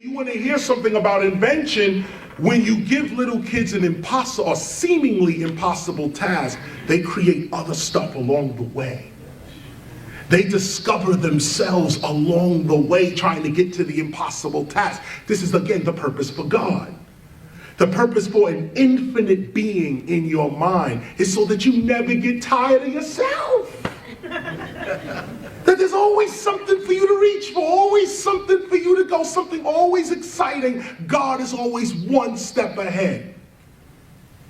You want to hear something about invention? When you give little kids an impossible or seemingly impossible task, they create other stuff along the way. They discover themselves along the way trying to get to the impossible task. This is again the purpose for God. The purpose for an infinite being in your mind is so that you never get tired of yourself. That there's always something for you to reach for, always something for you to go, something always exciting. God is always one step ahead.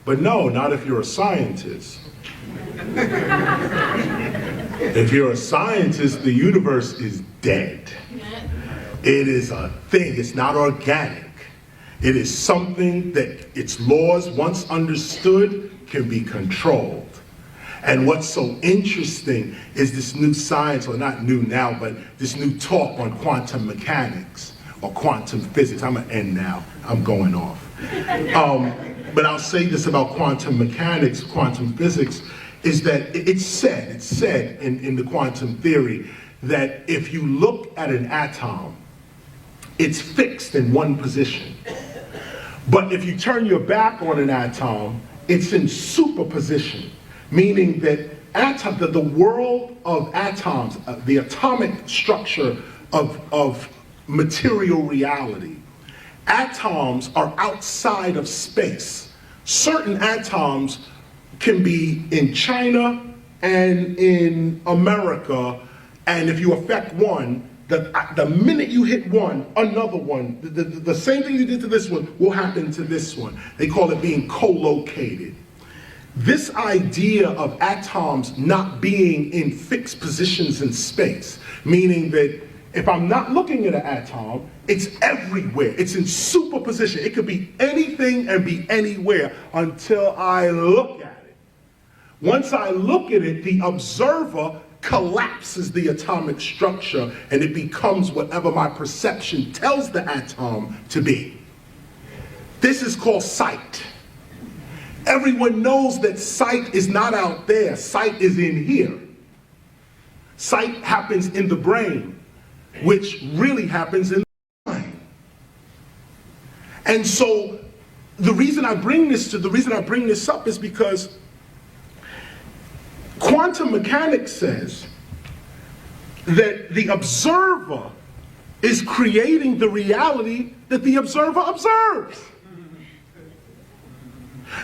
But no, not if you're a scientist. If you're a scientist, the universe is dead. It is a thing, it's not organic. It is something that its laws, once understood, can be controlled. And what's so interesting is this new science, or not new now, but this new talk on quantum mechanics or quantum physics. I'm gonna end now, I'm going off. But I'll say this about quantum mechanics, quantum physics, is that it's said in the quantum theory that if you look at an atom, it's fixed in one position. But if you turn your back on an atom, it's in superposition. Meaning that the world of atoms, the atomic structure of material reality, atoms are outside of space. Certain atoms can be in China and in America, and if you affect one, the minute you hit one, another one, the same thing you did to this one will happen to this one. They call it being co-located. This idea of atoms not being in fixed positions in space, meaning that if I'm not looking at an atom, it's everywhere. It's in superposition. It could be anything and be anywhere until I look at it. Once I look at it, the observer collapses the atomic structure and it becomes whatever my perception tells the atom to be. This is called sight. Everyone knows that sight is not out there. Sight is in here. Sight happens in the brain, which really happens in the mind. And so the reason I bring this up is because quantum mechanics says that the observer is creating the reality that the observer observes.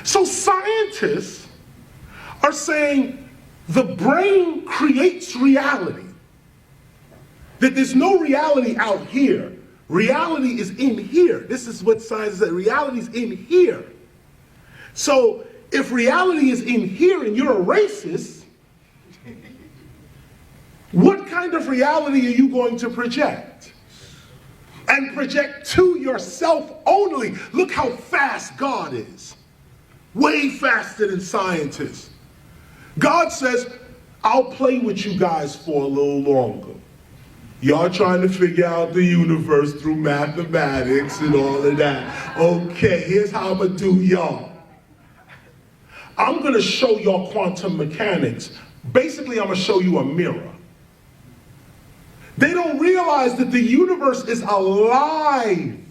So scientists are saying the brain creates reality. That there's no reality out here. Reality is in here. This is what science says, reality is in here. So if reality is in here and you're a racist, what kind of reality are you going to project? And project to yourself only. Look how fast God is. Way faster than scientists. God says, I'll play with you guys for a little longer. Y'all trying to figure out the universe through mathematics and all of that. Okay, here's how I'm gonna do y'all. I'm gonna show y'all quantum mechanics. Basically, I'm gonna show you a mirror. They don't realize that the universe is alive.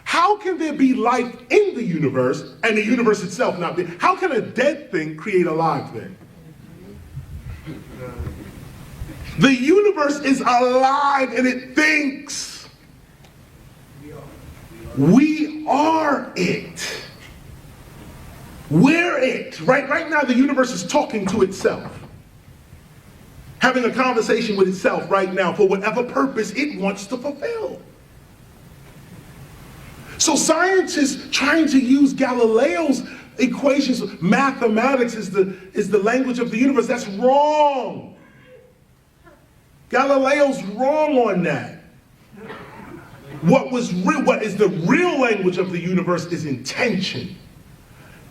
How can there be life in the universe and the universe itself not be? How can a dead thing create a live thing? The universe is alive and it thinks. We are it. We're it. Right now the universe is talking to itself. Having a conversation with itself right now for whatever purpose it wants to fulfill. So scientists trying to use Galileo's equations, mathematics is the language of the universe. That's wrong. Galileo's wrong on that. What is the real language of the universe is intention.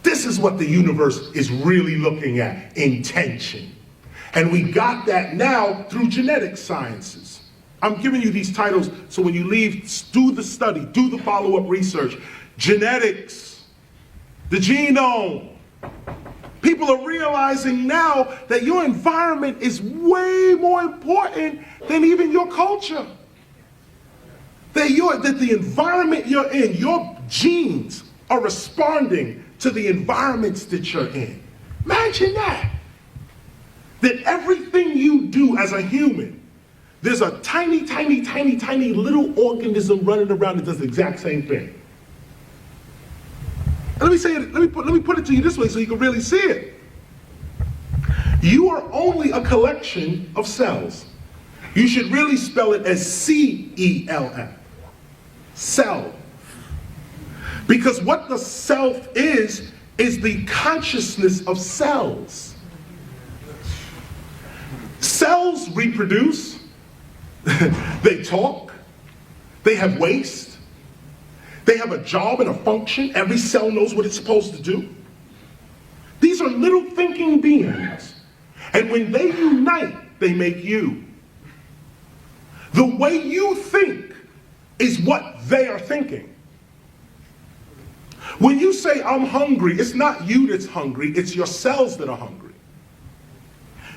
This is what the universe is really looking at, intention. And we got that now through genetic sciences. I'm giving you these titles so when you leave, do the study, do the follow-up research. Genetics, the genome. People are realizing now that your environment is way more important than even your culture. That the environment you're in, your genes are responding to the environments that you're in. Imagine that. That everything you do as a human, there's a tiny, tiny, tiny, tiny little organism running around that does the exact same thing. And let me say it, let me put it to you this way so you can really see it. You are only a collection of cells. You should really spell it as C-E-L-F. Self. Because what the self is the consciousness of cells. Cells reproduce, they talk, they have waste, they have a job and a function. Every cell knows what it's supposed to do. These are little thinking beings. And when they unite, they make you. The way you think is what they are thinking. When you say, I'm hungry, it's not you that's hungry, it's your cells that are hungry.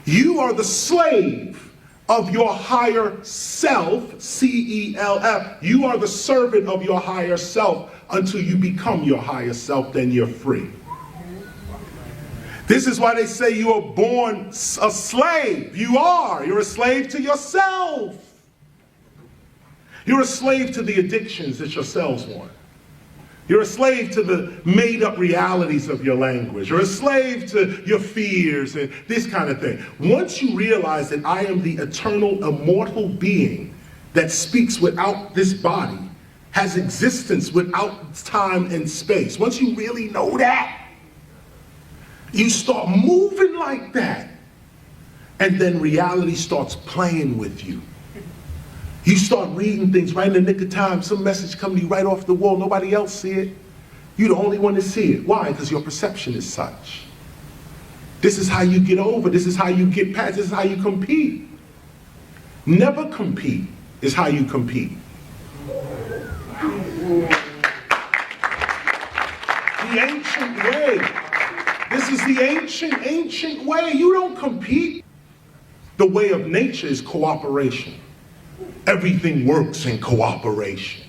You are the slave of your higher self, C-E-L-F. You are the servant of your higher self until you become your higher self, then you're free. This is why they say you are born a slave. You're a slave to yourself. You're a slave to the addictions that your cells want. You're a slave to the made-up realities of your language. You're a slave to your fears and this kind of thing. Once you realize that I am the eternal, immortal being that speaks without this body, has existence without time and space, once you really know that, you start moving like that, and then reality starts playing with you. You start reading things right in the nick of time. Some message comes to you right off the wall. Nobody else see it. You're the only one to see it. Why? Because your perception is such. This is how you get over. This is how you get past. This is how you compete. Never compete is how you compete. The ancient way. This is the ancient way. You don't compete. The way of nature is cooperation. Everything works in cooperation.